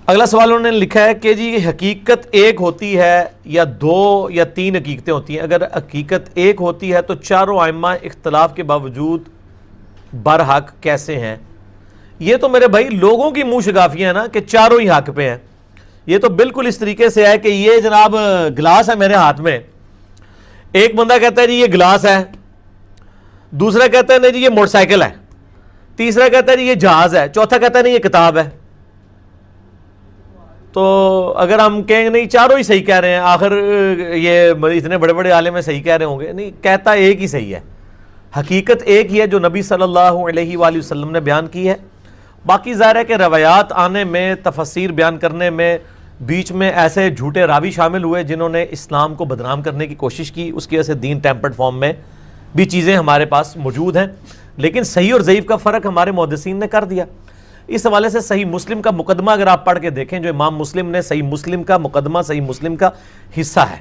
اگلا سوال انہوں نے لکھا ہے کہ جی حقیقت ایک ہوتی ہے یا دو یا تین حقیقتیں ہوتی ہیں؟ اگر حقیقت ایک ہوتی ہے تو چاروں ائمہ اختلاف کے باوجود برحق کیسے ہیں؟ یہ تو میرے بھائی لوگوں کی منہ شگافیاں ہیں نا کہ چاروں ہی حق پہ ہیں. یہ تو بالکل اس طریقے سے ہے کہ یہ جناب گلاس ہے میرے ہاتھ میں، ایک بندہ کہتا ہے جی یہ گلاس ہے، دوسرا کہتا ہے نہیں جی یہ موٹر سائیکل ہے، تیسرا کہتا ہے جی یہ جہاز ہے، چوتھا کہتا ہے نہیں یہ کتاب ہے. تو اگر ہم کہیں گے نہیں چاروں ہی صحیح کہہ رہے ہیں، آخر یہ اتنے بڑے بڑے عالم ہیں صحیح کہہ رہے ہوں گے، نہیں، کہتا ایک ہی صحیح ہے. حقیقت ایک ہی ہے جو نبی صلی اللہ علیہ وآلہ وسلم نے بیان کی ہے. باقی ظاہر ہے کہ روایات آنے میں، تفسیر بیان کرنے میں بیچ میں ایسے جھوٹے راوی شامل ہوئے جنہوں نے اسلام کو بدنام کرنے کی کوشش کی، اس کی وجہ سے دین ٹیمپرڈ فارم میں بھی چیزیں ہمارے پاس موجود ہیں. لیکن صحیح اور ضعیف کا فرق ہمارے محدثین نے کر دیا. اس حوالے سے صحیح مسلم کا مقدمہ اگر آپ پڑھ کے دیکھیں، جو امام مسلم نے صحیح مسلم کا مقدمہ صحیح مسلم کا حصہ ہے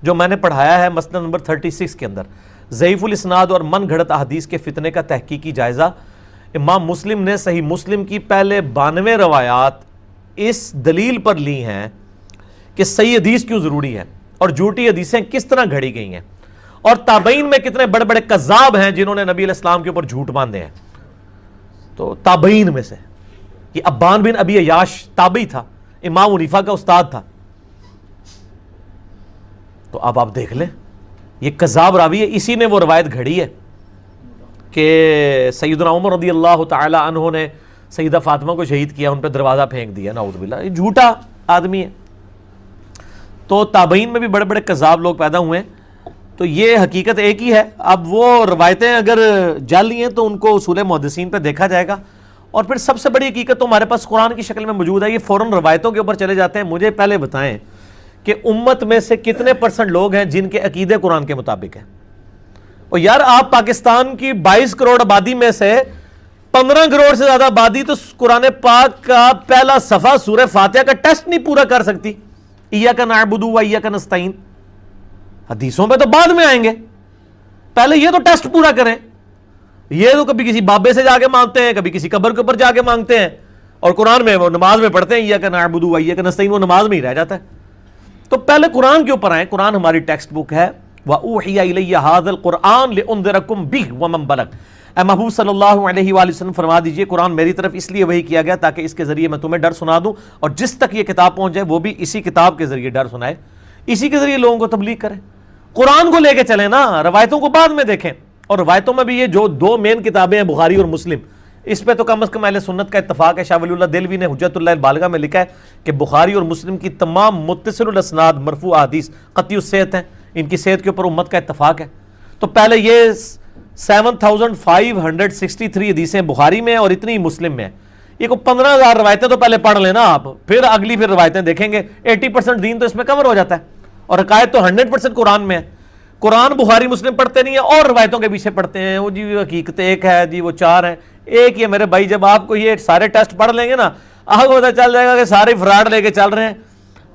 جو میں نے پڑھایا ہے مسند نمبر 36 کے اندر، ضعیف الاسناد اور من گھڑت احادیث کے فتنے کا تحقیقی جائزہ، امام مسلم نے صحیح مسلم کی پہلے 92 روایات اس دلیل پر لی ہیں کہ صحیح حدیث کیوں ضروری ہے اور جھوٹی حدیثیں کس طرح گھڑی گئی ہیں، اور تابعین میں کتنے بڑے بڑے کذاب ہیں جنہوں نے نبی علیہ السلام کے اوپر جھوٹ باندھے ہیں. تو تابعین میں سے یہ ابان بن ابی عیاش تابعی تھا، امام حنیفہ کا استاد تھا. تو اب آپ دیکھ لیں یہ کذاب راوی ہے، اسی نے وہ روایت گھڑی ہے کہ سیدنا عمر رضی اللہ تعالی عنہ نے سیدہ فاطمہ کو شہید کیا، ان پہ دروازہ پھینک دیا، نعوذ باللہ. یہ جھوٹا آدمی ہے. تو تابعین میں بھی بڑے بڑے کذاب لوگ پیدا ہوئے ہیں. تو یہ حقیقت ایک ہی ہے. اب وہ روایتیں اگر جعلی ہیں تو ان کو اصول محدثین پہ دیکھا جائے گا. اور پھر سب سے بڑی حقیقت تو ہمارے پاس قرآن کی شکل میں موجود ہے. یہ فوراً روایتوں کے اوپر چلے جاتے ہیں. مجھے پہلے بتائیں کہ امت میں سے کتنے % لوگ ہیں جن کے عقیدے قرآن کے مطابق ہیں؟ اور یار آپ پاکستان کی 22 کروڑ آبادی میں سے 15 کروڑ سے زیادہ آبادی تو قرآن پاک کا پہلا صفحہ سورہ فاتحہ کا ٹیسٹ نہیں پورا کر سکتی. ایاک نعبد و ایاک نستعین حدیثوں پہ تو بعد میں آئیں گے، پہلے یہ تو ٹیسٹ پورا کریں. یہ تو کبھی کسی بابے سے جا کے مانگتے ہیں، کبھی کسی قبر کے اوپر جا کے مانگتے ہیں، اور قرآن میں وہ نماز میں پڑھتے ہیں ایاک نعبد و ایاک نستعین، وہ نماز میں ہی رہ جاتا ہے. تو پہلے قرآن کے اوپر آئیں. قرآن ہماری ٹیکسٹ بک ہے. وَأُوحِيَ إِلَيَّ هَذَا الْقُرْآنُ لِأُنذِرَكُمْ بِهِ وَمَنْ بَلَغَ. اے محبوب صلی اللہ علیہ وآلہ وسلم فرما دیجئے قرآن میری طرف اس لیے وحی کیا گیا تاکہ اس کے ذریعے میں تمہیں ڈر سنا دوں، اور جس تک یہ کتاب پہنچ جائے وہ بھی اسی کتاب کے ذریعے ڈر سنائے، اسی کے ذریعے لوگوں کو تبلیغ کرے. قرآن کو لے کے چلیں نا، روایتوں کو بعد میں دیکھیں. اور روایتوں میں بھی یہ جو 2 مین کتابیں ہیں بخاری اور مسلم، اس پہ تو کم از کم اہل سنت کا اتفاق ہے. شاہ ولی اللہ دہلوی نے حجت اللہ البالغہ میں لکھا ہے کہ بخاری اور مسلم کی تمام متصل الاسناد مرفوع احادیث قطعی الصحت ہیں، ان کی صحت کے اوپر امت کا اتفاق ہے. تو پہلے یہ 7563 حدیثیں بخاری میں اور اتنی مسلم میں. یہ کو 15,000 روایتیں تو پہلے پڑھ لینا آپ، پھر اگلی پھر روایتیں دیکھیں گے. 80% دین تو اس میں کور ہو جاتا ہے، اور عقائد تو 100% قرآن میں ہے. قرآن بخاری مسلم پڑھتے نہیں ہیں اور روایتوں کے پیچھے پڑھتے ہیں. وہ جی حقیقت ایک ہے جی، وہ 4 ہیں. ایک ہی ہے میرے بھائی. جب آپ کو یہ سارے ٹیسٹ پڑھ لیں گے نا، آپ کو پتہ چل جائے گا کہ سارے فراڈ لے کے چل رہے ہیں.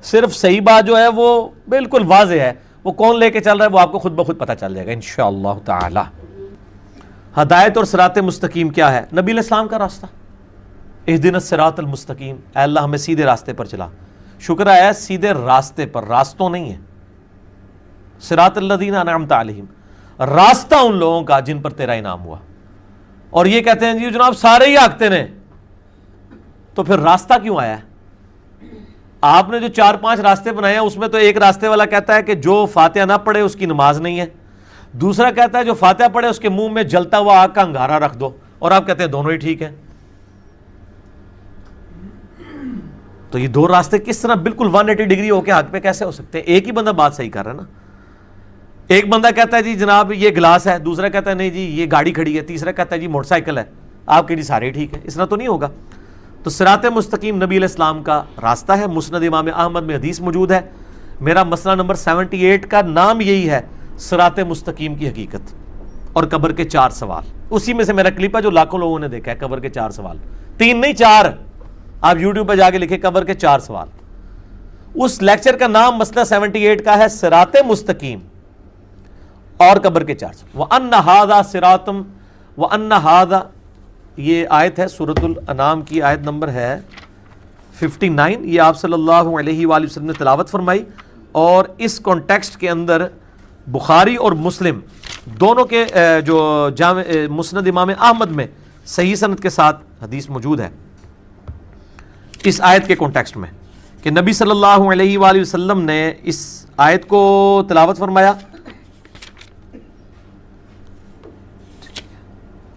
صرف صحیح بات جو ہے وہ بالکل واضح ہے، وہ کون لے کے چل رہا ہے وہ آپ کو خود بخود پتہ چل جائے گا انشاءاللہ تعالی. ہدایت اور صراط مستقیم کیا ہے؟ نبی علیہ السلام کا راستہ. اہدنا الصراط المستقیم، اے اللہ ہمیں سیدھے راستے پر چلا. شکر ہے سیدھے راستے پر، راستوں نہیں ہے. صراط الذین انعمت علیہم، راستہ ان لوگوں کا جن پر تیرا انعام ہوا. اور یہ کہتے ہیں جی جناب سارے ہی آگتے نے، تو پھر راستہ کیوں آیا ہے؟ آپ نے جو 4-5 راستے بنائے ہیں اس میں تو ایک راستے والا کہتا ہے کہ جو فاتحہ نہ پڑھے اس کی نماز نہیں ہے، دوسرا کہتا ہے جو فاتحہ پڑھے اس کے منہ میں جلتا ہوا آگ کا انگارہ رکھ دو، اور آپ کہتے ہیں دونوں ہی ٹھیک ہیں. تو یہ 2 راستے کس طرح بالکل 180 ڈگری ہو کے حق پہ کیسے ہو سکتے ہیں؟ ایک ہی بندہ بات صحیح کر رہا ہے نا. ایک بندہ کہتا ہے جی جناب یہ گلاس ہے، دوسرا کہتا ہے نہیں جی یہ گاڑی کھڑی ہے، تیسرا کہتا ہے جی موٹر سائیکل ہے. آپ کے جی سارے ٹھیک ہیں، اس طرح تو نہیں ہوگا. تو صراط مستقیم نبی علیہ السلام کا راستہ ہے. مسند امام احمد میں حدیث موجود ہے. میرا مسئلہ نمبر 78 کا نام یہی ہے، صراط مستقیم کی حقیقت اور قبر کے 4 سوال. اسی میں سے میرا کلپ ہے جو لاکھوں لوگوں نے دیکھا ہے. قبر کے 4 سوال، 3 نہیں 4. آپ یوٹیوب پہ جا کے لکھیں قبر کے 4 سوال. اس لیکچر کا نام مسئلہ 78 کا ہے صراط مستقیم اور قبر کے 4 سوال. وَأَنَّ هَذَا صِرَاطٌ وَأَنَّ هَذَا، یہ آیت ہے سورۃ الانعام کی، آیت نمبر ہے 59 یہ آپ صلی اللہ علیہ وآلہ وسلم نے تلاوت فرمائی، اور اس کانٹیکسٹ کے اندر بخاری اور مسلم دونوں کے جو جامع مسند امام احمد میں صحیح سند کے ساتھ حدیث موجود ہے اس آیت کے کانٹیکسٹ میں، کہ نبی صلی اللہ علیہ وآلہ وسلم نے اس آیت کو تلاوت فرمایا،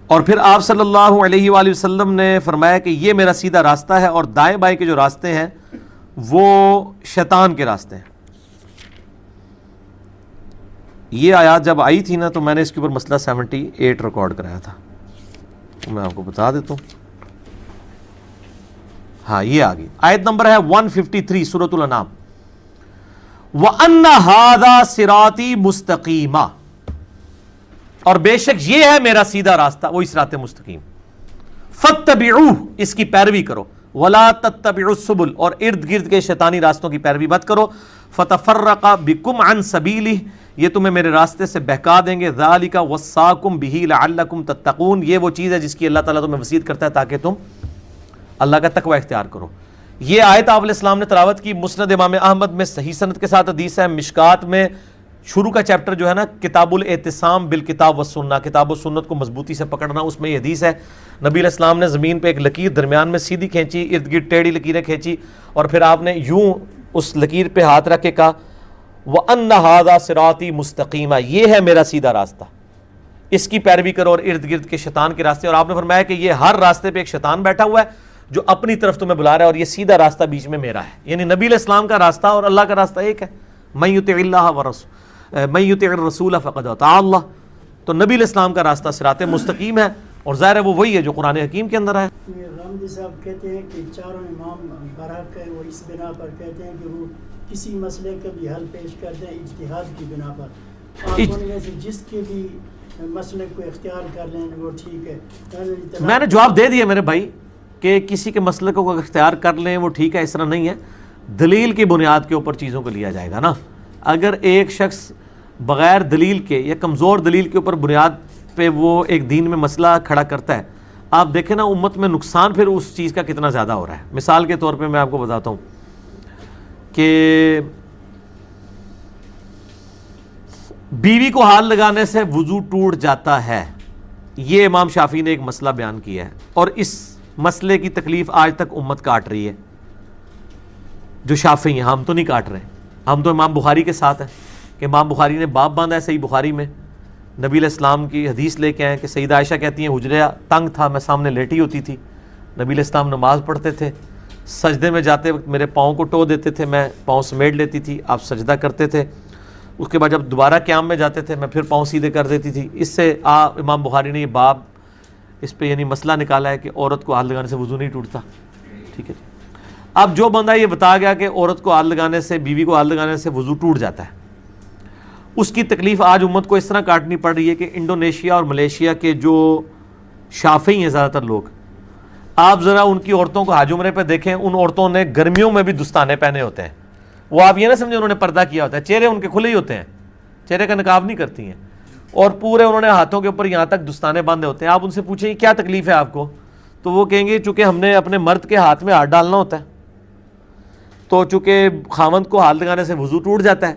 اور پھر آپ صلی اللہ علیہ وآلہ وسلم نے فرمایا کہ یہ میرا سیدھا راستہ ہے، اور دائیں بائیں کے جو راستے ہیں وہ شیطان کے راستے ہیں۔ یہ آیات جب آئی تھی نا تو میں نے اس کے اوپر مسئلہ 78 ریکارڈ کرایا تھا، میں آپ کو بتا دیتا ہوں۔ ہاں یہ آ گئی، آیت نمبر ہے 153 سورۃ الانعام، وَأَنَّ هَذَا صِرَاطِي مُسْتَقِيمًا، اور بے شک یہ ہے میرا سیدھا راستہ، وہی صراط مستقیم، فَاتَّبِعُوهُ، اس کی پیروی کرو، وَلَا تَتَّبِعُوا السُّبُلَ، اور ارد گرد کے شیطانی راستوں کی پیروی مت کرو، فَتَفَرَّقَ بِكُمْ عَنْ سَبِيلِهِ، یہ تمہیں میرے راستے سے بہکا دیں گے، ذَلِكَ وَصَّاكُمْ بِهِ لَعَلَّكُمْ تَتَّقُونَ، یہ وہ چیز ہے جس کی اللہ تعالیٰ تمہیں وصیت کرتا ہے تاکہ تم اللہ کا تقوی اختیار کرو۔ یہ آیت آپ علیہ السلام نے تلاوت کی، مسند امام احمد میں صحیح سند کے ساتھ حدیث ہے، مشکات میں شروع کا چیپٹر جو ہے نا کتاب الاعتصام بالکتاب والسنہ، کتاب و سنت کو مضبوطی سے پکڑنا، اس میں یہ حدیث ہے نبی علیہ السلام نے زمین پہ ایک لکیر درمیان میں سیدھی کھینچی، ارد گرد ٹیڑھی لکیریں کھینچی، اور پھر آپ نے یوں اس لکیر پہ ہاتھ رکھ کے کہا وَأَنَّ هَذَا صِرَاطِي مُسْتَقِيمًا، یہ ہے میرا سیدھا راستہ، اس کی پیروی کرو، اور ارد گرد کے شیطان کے راستے، اور آپ نے فرمایا کہ یہ ہر راستے پہ ایک شیطان بیٹھا ہوا ہے جو اپنی طرف تمہیں بلا رہا ہے، اور یہ سیدھا راستہ بیچ میں میرا ہے، یعنی نبی علیہ السلام کا راستہ اور اللہ کا راستہ ایک ہے، مَن يُطِعِ اللَّهَ وَرَسُولَهُ مَن يُطِعِ الرَّسُولَ فَقَدْ أَطَاعَ اللَّهَ، تو نبی علیہ السلام کا راستہ صراط مستقیم ہے، اور ظاہر ہے وہ وہی ہے جو قرآن حکیم کے اندر ہے۔ غامدی صاحب کہتے ہیں کہ چاروں امام برحق ہے، وہ اس بنا پر کہتے ہیں کہ وہ کسی مسئلے کا بھی حل پیش کرتے ہیں اجتہاد کی بنا پر، آپ ان میں سے جس کے بھی مسئلے کو اختیار کر لیں وہ ٹھیک ہے۔ میں نے جواب دے دیا میرے بھائی کہ کسی کے مسئلے کو اختیار کر لیں وہ ٹھیک ہے، اس طرح نہیں ہے، دلیل کی بنیاد کے اوپر چیزوں کو لیا جائے گا نا۔ اگر ایک شخص بغیر دلیل کے یا کمزور دلیل کے اوپر بنیاد پہ وہ ایک دین میں مسئلہ کھڑا کرتا ہے، آپ دیکھیں نا امت میں نقصان پھر اس چیز کا کتنا زیادہ ہو رہا ہے۔ مثال کے طور پہ میں آپ کو بتاتا ہوں کہ بیوی کو ہاتھ لگانے سے وضو ٹوٹ جاتا ہے، یہ امام شافعی نے ایک مسئلہ بیان کیا ہے، اور اس مسئلے کی تکلیف آج تک امت کاٹ رہی ہے جو شافعی ہیں، ہم تو نہیں کاٹ رہے، ہم تو امام بخاری کے ساتھ ہیں کہ امام بخاری نے باب باندھا ہے صحیح بخاری میں، نبی علیہ السلام کی حدیث لے کے آئے کہ سیدہ عائشہ کہتی ہیں حجرہ تنگ تھا، میں سامنے لیٹی ہوتی تھی، نبی علیہ السلام نماز پڑھتے تھے، سجدے میں جاتے وقت میرے پاؤں کو ٹو دیتے تھے، میں پاؤں سمیٹ لیتی تھی، آپ سجدہ کرتے تھے، اس کے بعد جب دوبارہ قیام میں جاتے تھے میں پھر پاؤں سیدھے کر دیتی تھی۔ اس سے امام بخاری نے یہ باب اس پہ یعنی مسئلہ نکالا ہے کہ عورت کو ہاتھ لگانے سے وضو نہیں ٹوٹتا، ٹھیک ہے جی۔ اب جو بندہ یہ بتا گیا کہ عورت کو ہاتھ لگانے سے، بیوی کو ہاتھ لگانے سے وضو ٹوٹ جاتا ہے، اس کی تکلیف آج امت کو اس طرح کاٹنی پڑ رہی ہے کہ انڈونیشیا اور ملیشیا کے جو شافعی ہیں زیادہ تر لوگ، آپ ذرا ان کی عورتوں کو حج عمرے پہ دیکھیں، ان عورتوں نے گرمیوں میں بھی دستانے پہنے ہوتے ہیں، وہ آپ یہ نہ سمجھیں انہوں نے پردہ کیا ہوتا ہے، چہرے ان کے کھلے ہی ہوتے ہیں، چہرے کا نقاب نہیں کرتی ہیں، اور پورے انہوں نے ہاتھوں کے اوپر یہاں تک دستانے باندھے ہوتے ہیں۔ آپ ان سے پوچھیں کیا تکلیف ہے آپ کو، تو وہ کہیں گے چونکہ ہم نے اپنے مرد کے ہاتھ میں ہاتھ ڈالنا ہوتا ہے، تو چونکہ خاوند کو ہاتھ لگانے سے وضو ٹوٹ جاتا ہے،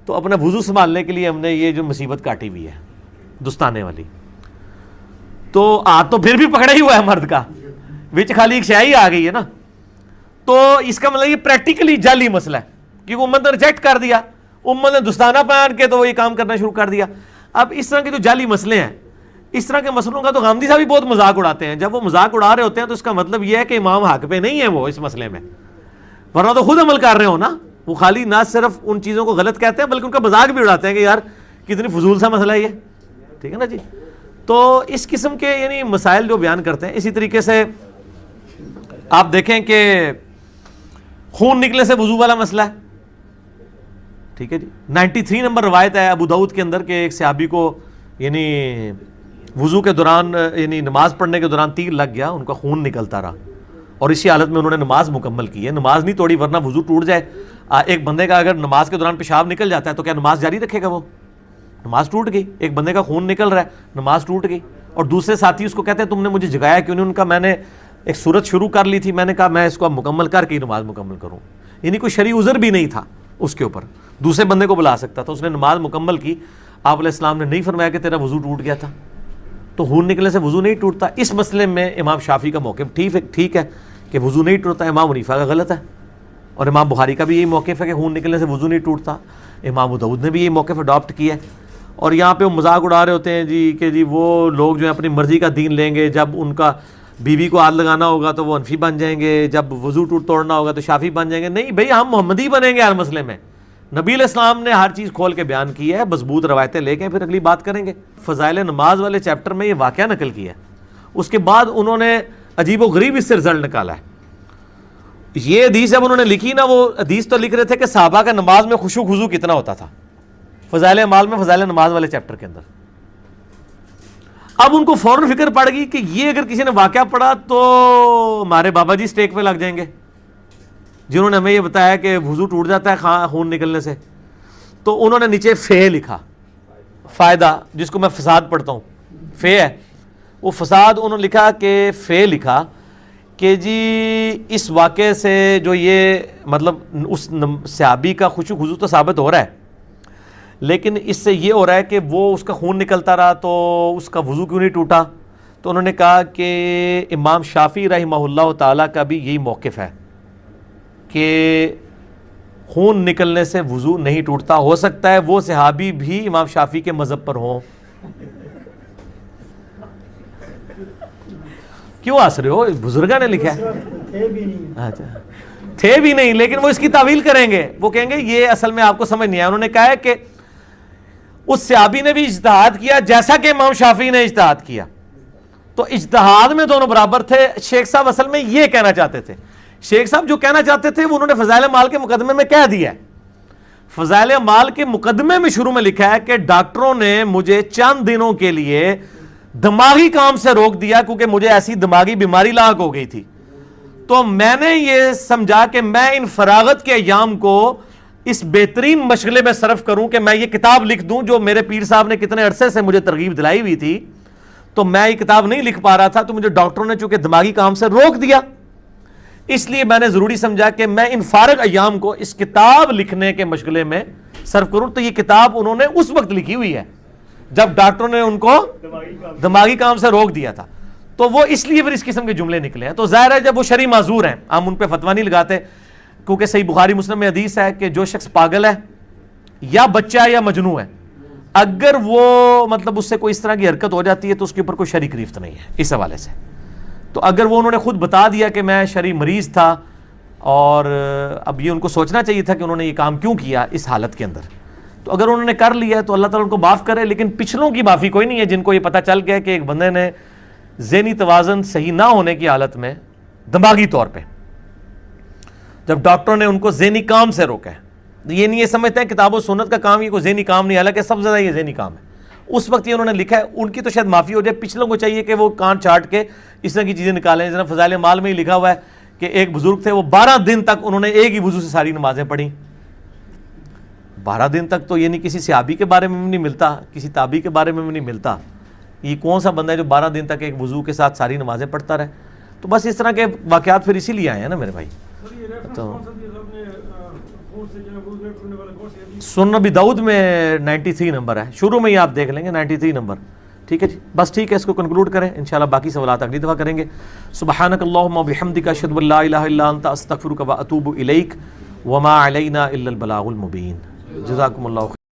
تو اپنا وضو سنبھالنے کے لیے ہم نے یہ جو مصیبت کاٹی ہوئی ہے دستانے والی، تو ہاتھ تو پھر بھی پکڑا ہی ہوا ہے مرد کا، وچ خالی ایک شاہی آ گئی ہے نا، تو اس کا مطلب یہ پریکٹیکلی جعلی مسئلہ ہے، کیونکہ امت نے ریجیکٹ کر دیا، امت نے دستانہ پہن کے تو وہ یہ کام کرنا شروع کر دیا۔ اب اس طرح کے جو جعلی مسئلے ہیں، اس طرح کے مسئلوں کا تو غامدی صاحب بھی بہت مذاق اڑاتے ہیں، جب وہ مذاق اڑا رہے ہوتے ہیں تو اس کا مطلب یہ ہے کہ امام حق پہ نہیں ہے وہ اس مسئلے میں، ورنہ تو خود عمل کر رہے ہو نا، وہ خالی نہ صرف ان چیزوں کو غلط کہتے ہیں بلکہ ان کا مذاق بھی اڑاتے ہیں کہ یار کتنی فضول سا مسئلہ ہے یہ، ٹھیک ہے نا جی۔ تو اس قسم کے یعنی مسائل جو بیان کرتے ہیں، اسی طریقے سے آپ دیکھیں کہ خون نکلے سے وضو والا مسئلہ ہے، ٹھیک ہے جی۔ 93 نمبر روایت ہے ابو داؤد کے اندر کہ ایک صحابی کو یعنی وضو کے دوران یعنی نماز پڑھنے کے دوران تیر لگ گیا، ان کا خون نکلتا رہا، اور اسی حالت میں انہوں نے نماز مکمل کی ہے، نماز نہیں توڑی ورنہ وضو ٹوٹ جائے۔ ایک بندے کا اگر نماز کے دوران پیشاب نکل جاتا ہے تو کیا نماز جاری رکھے گا؟ وہ نماز ٹوٹ گئی۔ ایک بندے کا خون نکل رہا ہے، نماز ٹوٹ گئی، اور دوسرے ساتھی اس کو کہتے ہیں تم نے مجھے جگایا کیوں نہیں؟ ان کا میں نے ایک صورت شروع کر لی تھی، میں نے کہا میں اس کو اب مکمل کر کے ہی نماز مکمل کروں، یعنی کوئی شرعی عذر بھی نہیں تھا اس کے اوپر، دوسرے بندے کو بلا سکتا تھا، اس نے نماز مکمل کی، آپ علیہ السلام نے نہیں فرمایا کہ تیرا وضو ٹوٹ گیا تھا، تو خون نکلنے سے وضو نہیں ٹوٹتا۔ اس مسئلے میں امام شافعی کا موقف ٹھیک ہے کہ وضو نہیں ٹوٹتا، امام حنیفہ کا غلط ہے، اور امام بخاری کا بھی یہی موقف ہے کہ خون نکلنے سے وضو نہیں ٹوٹتا، امام ابو داؤد نے بھی یہی موقف اڈاپٹ کیا ہے۔ اور یہاں پہ وہ مذاق اڑا رہے ہوتے ہیں جی کہ جی وہ لوگ جو ہیں اپنی مرضی کا دین لیں گے، جب ان کا بیوی کو ہاتھ لگانا ہوگا تو وہ حنفی بن جائیں گے، جب وضو توڑنا ہوگا تو شافعی بن جائیں گے۔ نہیں بھئی، ہم محمدی بنیں گے ہر مسئلے میں۔ نبی علیہ السلام نے ہر چیز کھول کے بیان کی ہے، مضبوط روایتیں لے کے پھر اگلی بات کریں گے۔ فضائل نماز والے چیپٹر میں یہ واقعہ نقل کیا ہے، اس کے بعد انہوں نے عجیب و غریب اس سے رزلٹ نکالا ہے۔ یہ حدیث جب انہوں نے لکھی نا، وہ حدیث تو لکھ رہے تھے کہ صحابہ کا نماز میں خشوع خضوع کتنا ہوتا تھا، فضائل اعمال میں فضائل نماز والے چیپٹر کے اندر۔ اب ان کو فوراً فکر پڑ گئی کہ یہ اگر کسی نے واقعہ پڑھا تو ہمارے بابا جی سٹیک پہ لگ جائیں گے، جنہوں نے ہمیں یہ بتایا کہ وضو ٹوٹ جاتا ہے خون نکلنے سے۔ تو انہوں نے نیچے فے لکھا، فائدہ، جس کو میں فساد پڑھتا ہوں، فے ہے وہ فساد، انہوں نے لکھا کہ فے لکھا کہ جی اس واقعے سے جو یہ مطلب اس صحابی کا خشوع خضوع تو ثابت ہو رہا ہے، لیکن اس سے یہ ہو رہا ہے کہ وہ اس کا خون نکلتا رہا تو اس کا وضو کیوں نہیں ٹوٹا؟ تو انہوں نے کہا کہ امام شافعی رحمہ اللہ تعالیٰ کا بھی یہی موقف ہے کہ خون نکلنے سے وضو نہیں ٹوٹتا۔ ہو سکتا ہے وہ صحابی بھی امام شافعی کے مذہب پر ہوں۔ کیوں ہنس رہے ہو؟ بزرگاں نے لکھا ہے، تھے بھی نہیں، لیکن وہ اس کی تعویل کریں گے، وہ کہیں گے یہ اصل میں آپ کو سمجھ نہیں آیا۔ انہوں نے کہا ہے کہ اس صحابی نے بھی اجتہاد کیا جیسا کہ امام شافعی نے اجتہاد کیا، تو اجتہاد میں دونوں برابر تھے۔ شیخ صاحب اصل میں یہ کہنا چاہتے تھے، شیخ صاحب جو کہنا چاہتے تھے وہ انہوں نے فضائل اعمال کے مقدمے میں کہہ دیا ہے۔ فضائل اعمال کے مقدمے میں شروع میں لکھا ہے کہ ڈاکٹروں نے مجھے چند دنوں کے لیے دماغی کام سے روک دیا کیونکہ مجھے ایسی دماغی بیماری لاحق ہو گئی تھی، تو میں نے یہ سمجھا کہ میں ان فراغت کے ایام کو اس بہترین مشغلے میں صرف کروں کہ میں یہ کتاب لکھ دوں جو میرے پیر صاحب نے کتنے عرصے سے مجھے ترغیب دلائی ہوئی تھی، تو میں یہ کتاب نہیں لکھ پا رہا تھا، تو مجھے ڈاکٹروں نے چونکہ دماغی کام سے روک دیا، اس لیے میں نے ضروری سمجھا کہ میں ان فارغ ایام کو اس کتاب لکھنے کے مشغلے میں صرف کروں۔ تو یہ کتاب انہوں نے اس وقت لکھی ہوئی ہے جب ڈاکٹروں نے ان کو دماغی کام سے روک دیا تھا، تو وہ اس لیے پھر اس قسم کے جملے نکلے ہیں۔ تو ظاہر ہے جب وہ شرعی معذور ہیں، ہم ان پہ فتویٰ نہیں لگاتے، کیونکہ صحیح بخاری مسلم میں حدیث ہے کہ جو شخص پاگل ہے یا بچہ ہے یا مجنون ہے، اگر وہ مطلب اس سے کوئی اس طرح کی حرکت ہو جاتی ہے تو اس کے اوپر کوئی شرعی گرفت نہیں ہے اس حوالے سے۔ تو اگر وہ انہوں نے خود بتا دیا کہ میں شرعی مریض تھا، اور اب یہ ان کو سوچنا چاہیے تھا کہ انہوں نے یہ کام کیوں کیا اس حالت کے اندر، تو اگر انہوں نے کر لیا تو اللہ تعالیٰ ان کو معاف کرے، لیکن پچھلوں کی معافی کوئی نہیں ہے جن کو یہ پتہ چل گیا کہ ایک بندے نے ذہنی توازن صحیح نہ ہونے کی حالت میں دماغی طور پہ، جب ڈاکٹروں نے ان کو ذہنی کام سے روکا ہے، یہ نہیں یہ سمجھتے ہیں کتاب و سنت کا کام یہ کوئی ذہنی کام نہیں، حالانکہ سب سے زیادہ یہ ذہنی کام ہے۔ اس وقت یہ انہوں نے لکھا ہے، ان کی تو شاید معافی ہو جائے، پچھلوں کو چاہیے کہ وہ کان چاٹ کے اس طرح کی چیزیں نکالیں۔ جناب فضائل اعمال میں ہی لکھا ہوا ہے کہ ایک بزرگ تھے، وہ 12 دن تک انہوں نے ایک ہی وضو سے ساری نمازیں پڑھی۔ 12 دن تک تو یہ نہیں کسی صحابی کے بارے میں بھی نہیں ملتا، کسی تابعی کے بارے میں بھی نہیں ملتا۔ یہ کون سا بندہ ہے جو 12 دن تک ایک وضو کے ساتھ ساری نمازیں پڑھتا رہے؟ تو بس اس طرح کے واقعات پھر اسی لیے آئے ہیں نا میرے بھائی۔ تو سنن ابی داؤد میں 93 نمبر ہے، شروع میں ہی آپ دیکھ لیں گے 93 نمبر، ٹھیک ہے جی، بس ٹھیک ہے، اس کو کنکلوڈ کریں، انشاءاللہ باقی سوالات اگلی دفعہ کریں گے۔ سبحانک اللہم و بحمدک، اشہد ان لا الہ الا انت، استغفرک و اتوب الیک، وما علینا الا البلاغ المبین۔ جزاکم اللہ خیر۔